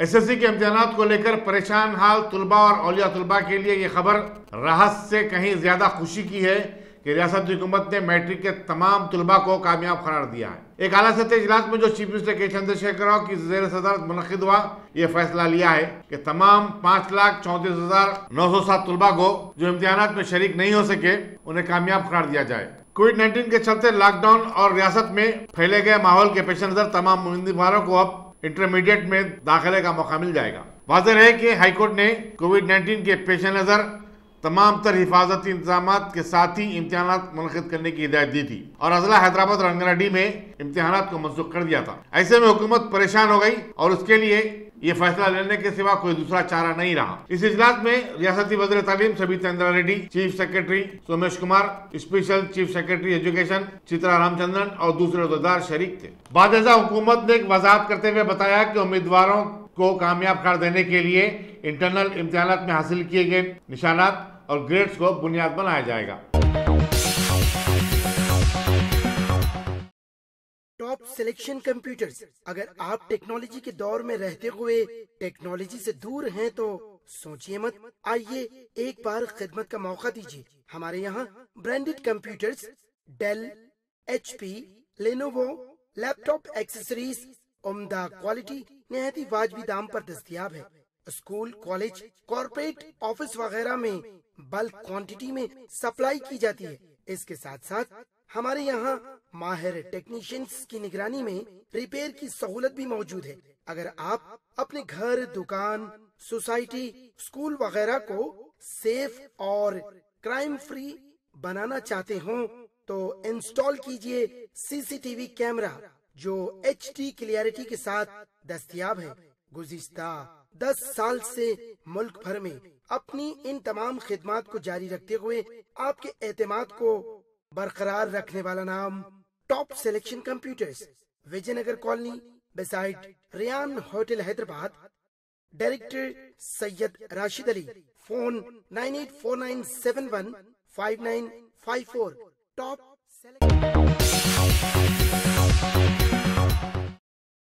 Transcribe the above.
S S C کے امتحانات کو لے کر پریشان حال طلباء اور اولیاء طلباء کے لیے یہ خبر راحت سے کہیں زیادہ خوشی کی ہے کہ ریاستی حکومت نے میٹرک کے تمام طلباء کو کامیاب قرار دیا ہے۔ ایک اعلیٰ سطحی اجلاس میں جو چیف منسٹر کے چندر شیکھر راؤ کی زیر صدارت منعقد ہوا، یہ فیصلہ لیا ہے کہ تمام 5,34,907 طلباء کو جو امتحانات میں شریک نہیں ہو سکے انہیں کامیاب قرار دیا جائے۔ کووڈ-19 کے چلتے لاک ڈاؤن اور ریاست میں پھیلے گئے ماحول کے پیش نظر تمام امیدواروں کو اب انٹرمیڈیٹ میں داخلے کا موقع مل جائے گا۔ واضح ہے کہ ہائی کورٹ نے کووڈ-19 کے پیش نظر تمام تر حفاظتی انتظامات کے ساتھ ہی امتحانات منعقد کرنے کی ہدایت دی تھی اور اضلاع حیدرآباد اور رنگاریڈی میں امتحانات کو منسوخ کر دیا تھا۔ ایسے میں حکومت پریشان ہو گئی اور اس کے لیے یہ فیصلہ لینے کے سوا کوئی دوسرا چارہ نہیں رہا۔ اس اجلاس میں ریاستی وزیر تعلیم Sabitha Indra Reddy, chief secretary Somesh Kumar, special chief secretary education Chitra Ram Chandran اور دوسرے عہدیدار شریک تھے۔ بعد ازاں حکومت نے ایک وضاحت کرتے ہوئے بتایا کہ امیدواروں کو کامیاب قرار دینے کے لیے انٹرنل امتحانات میں حاصل کیے گئے نشانات اور گریڈز کو بنیاد بنایا جائے گا۔ Top selection computers. اگر آپ ٹیکنالوجی کے دور میں رہتے ہوئے ٹیکنالوجی سے دور ہیں تو سوچئے مت، آئیے ایک بار خدمت کا موقع دیجیے۔ ہمارے یہاں branded computers, Dell, H P, Lenovo, laptop accessories عمدہ کوالٹی نہایت ہی واجبی دام پر دستیاب ہے۔ اسکول، کالج، کارپوریٹ آفس وغیرہ میں بلک کوانٹٹی میں سپلائی کی جاتی ہے۔ اس کے ساتھ ساتھ ہمارے یہاں ماہر ٹیکنیشینز کی نگرانی میں ریپیئر کی سہولت بھی موجود ہے۔ اگر آپ اپنے گھر، دکان، سوسائٹی، اسکول وغیرہ کو سیف اور کرائم فری بنانا چاہتے ہوں تو انسٹال کیجئے سی سی ٹی وی کیمرہ جو ایچ ڈی کلیئرٹی کے ساتھ دستیاب ہے۔ گزشتہ 10 سال سے ملک بھر میں اپنی ان تمام خدمات کو جاری رکھتے ہوئے آپ کے اعتماد کو برقرار رکھنے والا نام top selection computers, Vijay Nagar colony beside Ryan hotel Hyderabad. Director Syed Rashid Ali, phone 9849715954۔ Top